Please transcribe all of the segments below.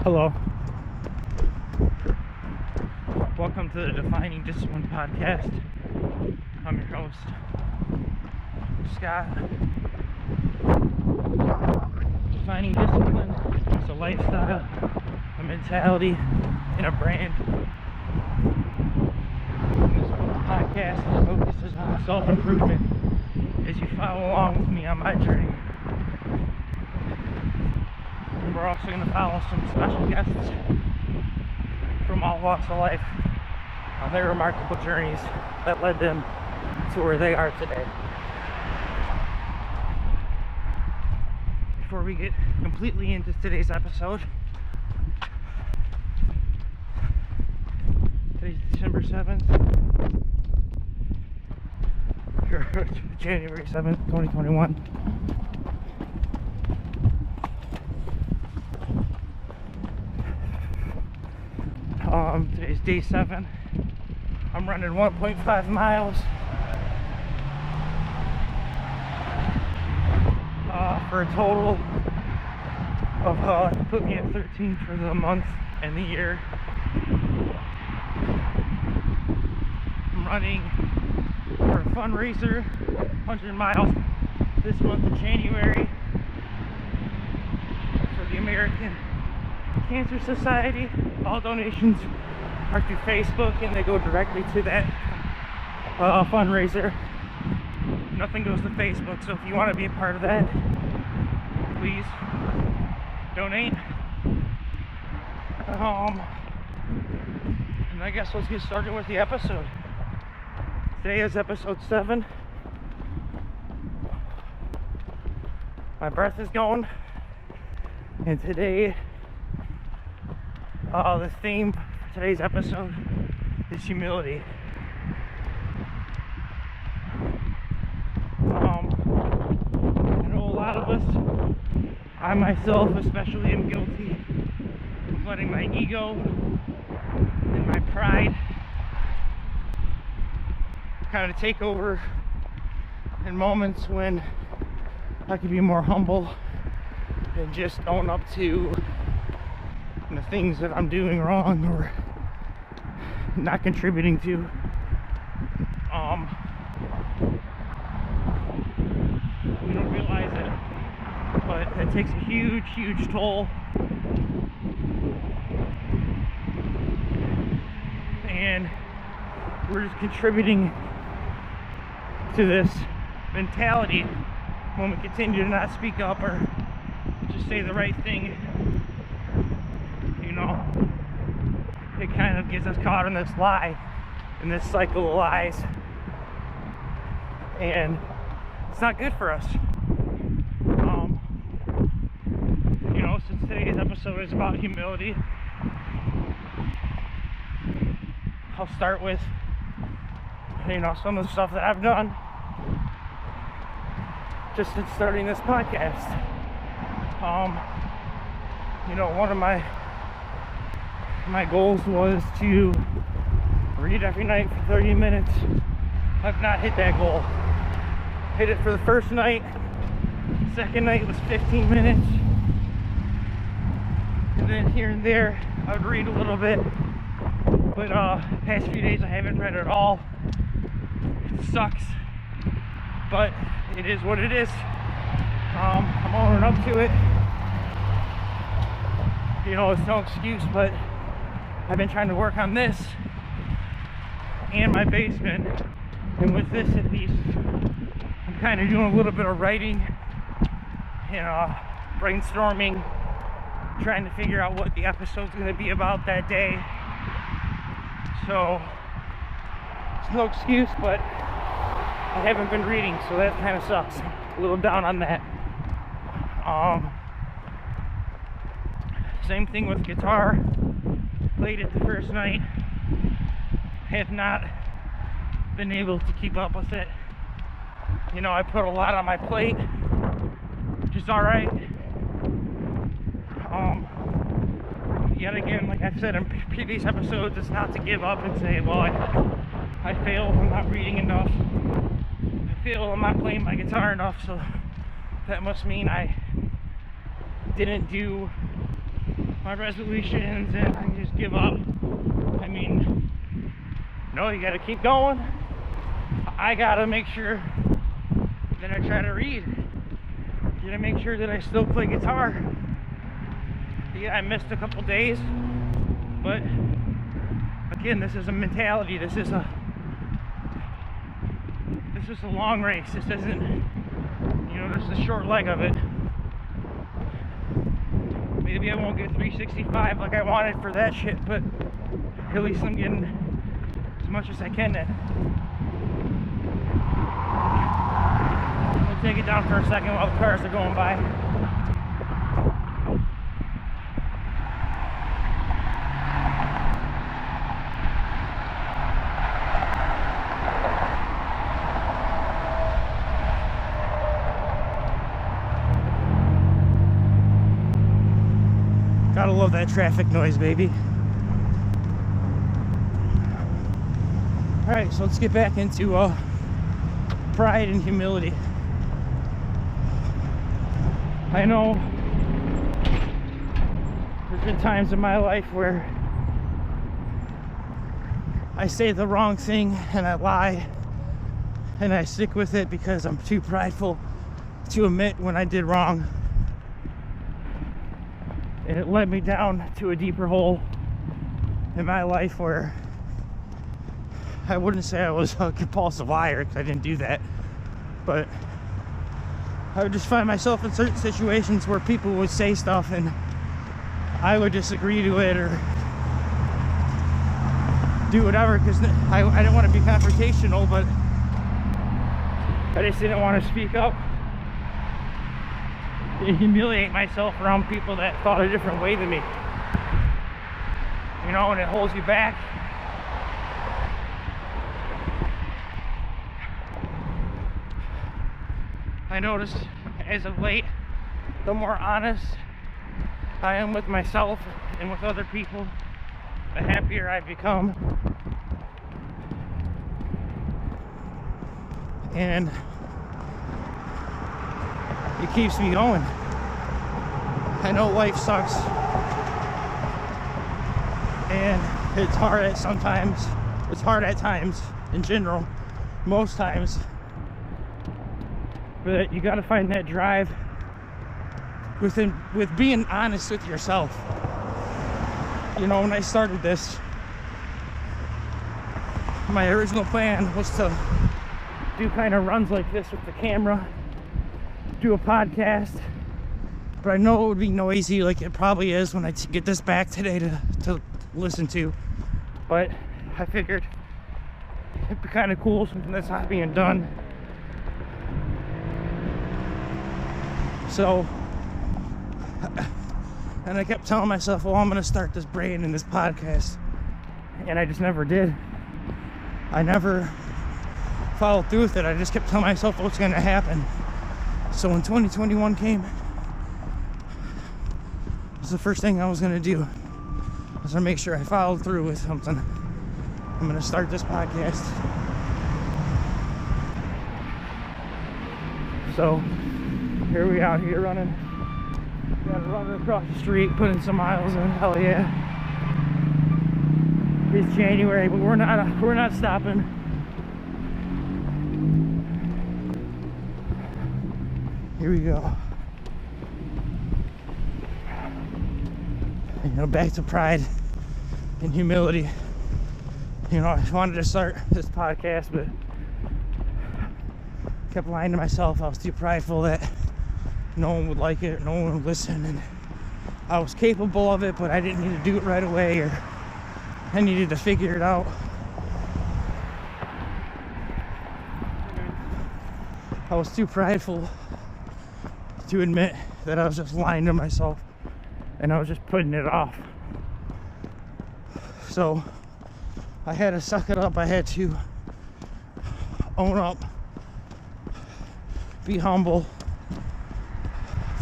Hello. Welcome to the Defining Discipline podcast. I'm your host, Scott. Defining discipline is a lifestyle, a mentality, and a brand. This podcast focuses on self-improvement as you follow along with me on my journey. And we're also going to follow some special guests from all walks of life on their remarkable journeys that led them to where they are today. Before we get completely into today's episode, today's December 7th, January 7th, 2021. Today's day 7. I'm running 1.5 miles for a total of put me at 13 for the month and the year. I'm running for a fundraiser, 100 miles this month of January for the American Cancer Society. All donations are through Facebook and they go directly to that fundraiser. Nothing goes to Facebook, so if you want to be a part of that, please donate. And I guess let's get started with the episode. Today is episode 7. My breath is going, and today the theme for today's episode is humility. I know a lot of us, I myself especially, am guilty of letting my ego and my pride kind of take over in moments when I could be more humble and just own up to the things that I'm doing wrong or not contributing to. We don't realize it, but it takes a huge toll. And we're just contributing to this mentality when we continue to not speak up or just say the right thing. It kind of gets us caught in this lie, in this cycle of lies, and it's not good for us. Since today's episode is about humility, I'll start with some of the stuff that I've done just since starting this podcast. One of my goals was to read every night for 30 minutes. I've not hit that goal. Hit it for the first night. Second night was 15 minutes. And then here and there, I would read a little bit. But past few days I haven't read at all. It sucks. But it is what it is. I'm owning up to it. It's no excuse, but I've been trying to work on this and my basement, and with this at least, I'm kind of doing a little bit of writing and brainstorming, trying to figure out what the episode's going to be about that day. So, it's no excuse, but I haven't been reading, so that kind of sucks. A little down on that. Same thing with guitar. Played it the first night. Have not been able to keep up with it. I put a lot on my plate, which is alright. Yet again, like I've said in previous episodes, it's not to give up and say, well, I failed, I'm not reading enough. I failed, I'm not playing my guitar enough, so that must mean I didn't do my resolutions and I just give up. I mean, no, you gotta keep going. I gotta make sure that I try to read. You gotta make sure that I still play guitar. Yeah, I missed a couple days, but again, this is a mentality. This is a long race. This isn't, this is the short leg of it. Maybe I won't get 365 like I wanted for that shit, but at least I'm getting as much as I can in. We'll take it down for a second while the cars are going by. Gotta love that traffic noise, baby. Alright, so let's get back into pride and humility. I know there's been times in my life where I say the wrong thing and I lie and I stick with it because I'm too prideful to admit when I did wrong. And it led me down to a deeper hole in my life where I wouldn't say I was a compulsive liar, because I didn't do that, but I would just find myself in certain situations where people would say stuff and I would just agree to it or do whatever, because I didn't want to be confrontational, but I just didn't want to speak up and humiliate myself around people that thought a different way than me. And it holds you back. I noticed as of late, the more honest I am with myself and with other people, the happier I've become. And it keeps me going. I know life sucks and it's hard at times in general, most times, but you got to find that drive with being honest with yourself. When I started this, my original plan was to do kind of runs like this with the camera, do a podcast, but I know it would be noisy like it probably is when I get this back today to listen to, but I figured it'd be kind of cool, something that's not being done. So, and I kept telling myself, well, I'm going to start this brain in this podcast, and I just never did. I never followed through with it. I just kept telling myself what's going to happen. So when 2021 came, it was the first thing I was going to do. I was going to make sure I followed through with something. I'm going to start this podcast. So here we out here running. Gotta run across the street, putting some miles in. Hell yeah. It's January, but we're not stopping. Here we go. Back to pride and humility. I wanted to start this podcast, but kept lying to myself. I was too prideful that no one would like it, no one would listen, and I was capable of it, but I didn't need to do it right away, or I needed to figure it out. I was too prideful to admit that I was just lying to myself and I was just putting it off. So I had to suck it up. I had to own up, be humble,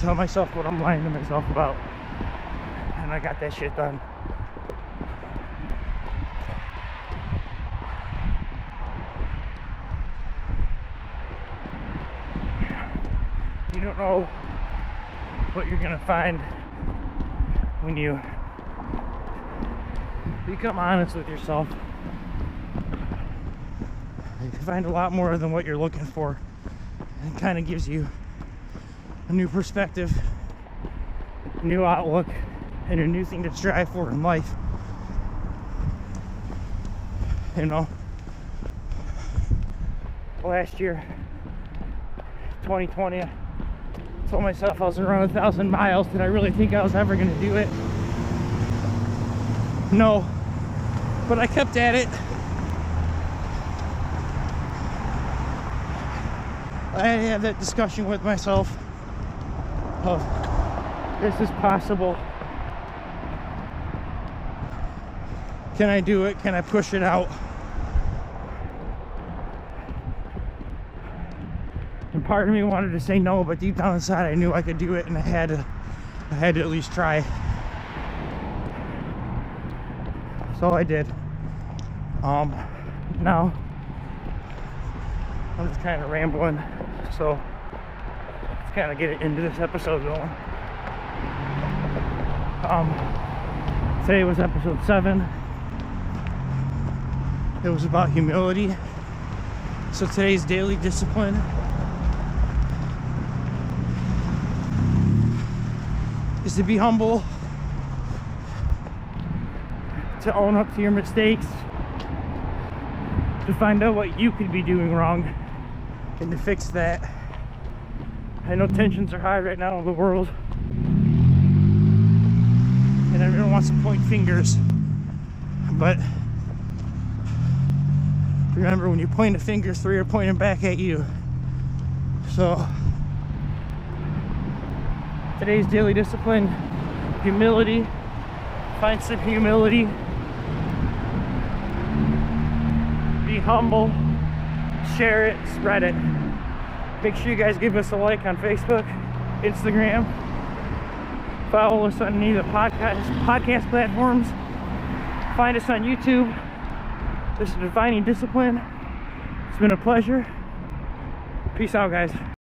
tell myself what I'm lying to myself about, and I got that shit done. You don't know what you're gonna find when you become honest with yourself. You find a lot more than what you're looking for. It kind of gives you a new perspective, a new outlook, and a new thing to strive for in life. You know, last year, 2020, I told myself I was gonna run 1,000 miles. Did I really think I was ever gonna do it? No, but I kept at it. I had that discussion with myself of, this is possible. Can I do it? Can I push it out? And part of me wanted to say no, but deep down inside I knew I could do it, and I had to at least try. So I did. Now I'm just kind of rambling, so let's kind of get into this episode going. Today was episode 7. It was about humility. So today's daily discipline is to be humble, to own up to your mistakes, to find out what you could be doing wrong, and to fix that. I know tensions are high right now in the world, and everyone wants to point fingers, but remember, when you point a finger, 3 are pointing back at you. So today's daily discipline, humility. Find some humility. Be humble. Share it, spread it. Make sure you guys give us a like on Facebook, Instagram. Follow us on any of the podcast platforms. Find us on YouTube. This is Defining Discipline. It's been a pleasure. Peace out, guys.